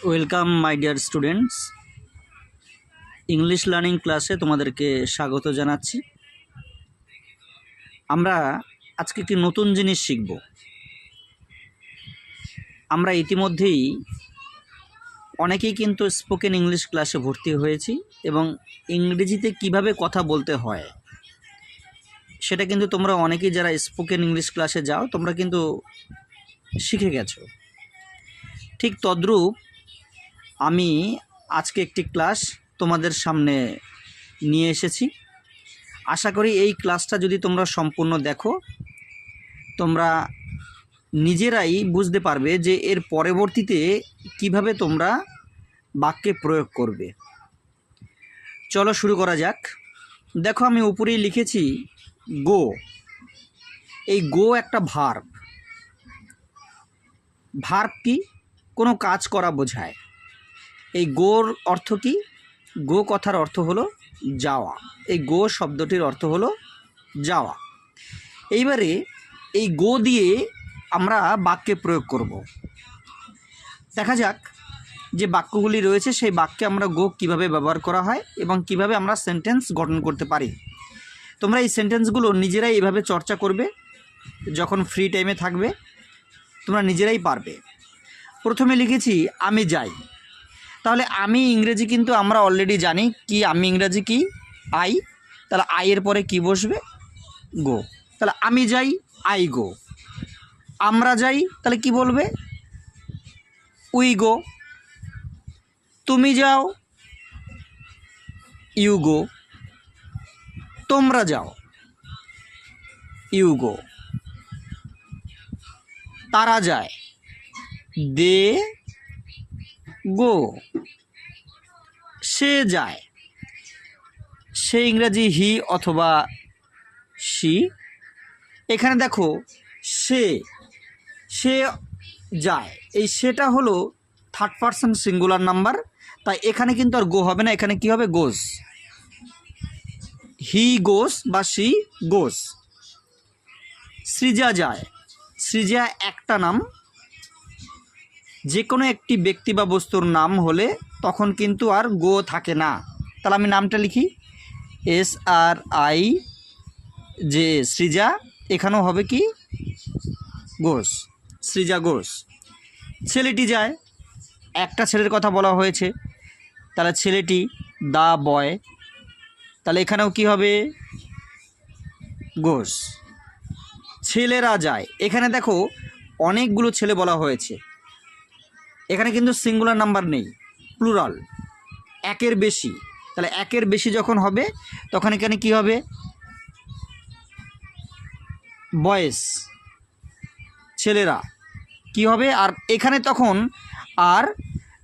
Welcome my dear students, English learning ক্লাসে তোমাদেরকে স্বাগত জানাচ্ছি। আমরা আজকে একটি নতুন জিনিস শিখব। আমরা ইতিমধ্যেই অনেকেই কিন্তু স্পোকেন ইংলিশ ক্লাসে ভর্তি হয়েছি এবং ইংরেজিতে কিভাবে কথা বলতে হয় সেটা কিন্তু তোমরা অনেকেই যারা স্পোকেন ইংলিশ ক্লাসে যাও তোমরা কিন্তু শিখে গেছো। ঠিক তদ্রূপ আমি আজকে একটি ক্লাস তোমাদের সামনে নিয়ে এসেছি। আশা করি এই ক্লাসটা যদি তোমরা সম্পূর্ণ দেখো তোমরা নিজেরাই বুঝতে পারবে যে এর পরবর্তীতে কিভাবে তোমরা বাক্যে প্রয়োগ করবে। চলো শুরু করা যাক। দেখো আমি উপরেই লিখেছি গো। এই গো একটা ভার্ব। ভার্ব কি? কোনো কাজ করা বোঝায়। এই গোর অর্থ কি? গো কথার অর্থ হলো যাওয়া। এই গো শব্দটির অর্থ হলো যাওয়া। এইবারে এই গো দিয়ে আমরা বাক্যে প্রয়োগ করব। দেখা যাক যে বাক্যগুলি রয়েছে সেই বাক্যে আমরা গো কিভাবে ব্যবহার করা হয় এবং কিভাবে আমরা সেন্টেন্স গঠন করতে পারি। তোমরা এই সেন্টেন্সগুলো নিজেরাই এভাবে চর্চা করবে, যখন ফ্রি টাইমে থাকবে তোমরা নিজেরাই পারবে। প্রথমে লিখেছি আমি যাই। তাহলে আমি ইংরেজি কিন্তু আমরা অলরেডি জানি কি, আমি ইংরেজি কি আই। তাহলে আইয়ের পরে কি বসবে? গো। তাহলে আমি যাই, আই গো। আমরা যাই, তাহলে কি বলবে? We go. তুমি যাও, ইউ গো। তোমরা যাও, ইউ গো। তারা যায়, দে গো। সে যায়, সে ইংরেজি হি অথবা সি। এখানে দেখো সে যায়, এই সেটা হলো থার্ড পারসন সিঙ্গুলার নাম্বার, তাই এখানে কিন্তু আর গো হবে না, এখানে কি হবে? গোস। হি গোস বা সি গোস। সৃজা যায়। সৃজা একটা নাম। যে কোনো একটি ব্যক্তি বা বস্তুর নাম হলে তখন কিন্তু আর গো থাকে না। তাহলে আমি নামটা লিখি SRI সৃজা। এখানেও হবে কি? ঘোষ। সৃজা ঘোষ। ছেলেটি যায়, একটা ছেলের কথা বলা হয়েছে, তাহলে ছেলেটি দা বয়। তাহলে এখানেও কি হবে? ঘোষ। ছেলেরা যায়। এখানে দেখো অনেকগুলো ছেলে বলা হয়েছে, এখানে কিন্তু সিঙ্গুলার নাম্বার নেই, প্লুরাল, একের বেশি। তাহলে একের বেশি যখন হবে তখন এখানে কি হবে? বয়েস, ছেলেরা কি হবে? আর এখানে তখন আর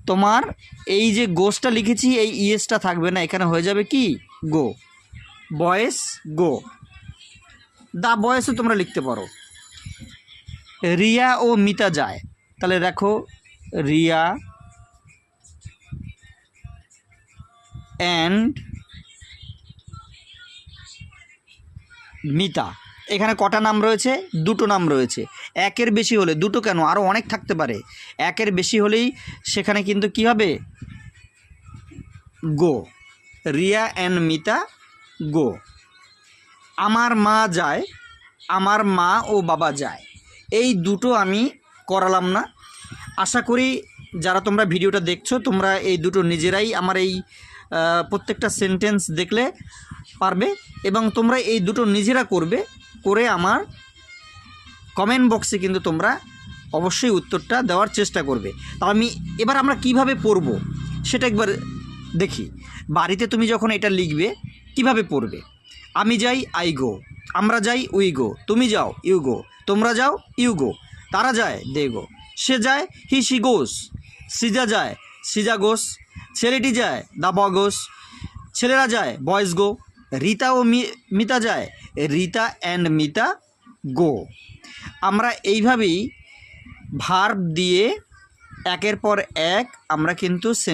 তোমার এই যে গোসটা লিখেছি এই ইএসটা থাকবে না, এখানে হয়ে যাবে কি? গো। বয়েস গো। দা বয়েসও তোমরা লিখতে পারো। রিয়া ও মিতা যায়। তাহলে দেখো রিয়া অ্যান্ড মিতা। এখানে কটা নাম রয়েছে? দুটো নাম রয়েছে। একের বেশি হলে, দুটো কেন, আরও অনেক থাকতে পারে, একের বেশি হলেই সেখানে কিন্তু কি হবে? গো। রিয়া অ্যান্ড মিতা গো। আমার মা যায়। আমার মা ও বাবা যায়। এই দুটো আমি করালাম না। আশা করি যারা তোমরা ভিডিওটা দেখছো তোমরা এই দুটো নিজেরাই আমার এই প্রত্যেকটা সেন্টেন্স দেখলে পারবে এবং তোমরা এই দুটো নিজেরা করবে, করে আমার কমেন্ট বক্সে কিন্তু তোমরা অবশ্যই উত্তরটা দেওয়ার চেষ্টা করবে। তা এবার আমরা কিভাবে পড়ব সেটা একবার দেখি। বাড়িতে তুমি যখন এটা লিখবে কিভাবে পড়বে? আমি যাই, আই গো। আমরা যাই, উই গো। তুমি যাও, ইউ গো। তোমরা যাও, ইউ গো। তারা যায়, দে গো। সে যায়, হি সি গোস। সৃজা যায়, সৃজা গোস। ছেলেটি যায়, দা বয় গোস। ছেলেরা যায়, বয়েজ গো। রিতা ও মিতা যায়, রিতা অ্যান্ড মিতা গো। আমরা এইভাবেই ভার্ব দিয়ে একের পর এক আমরা কিন্তু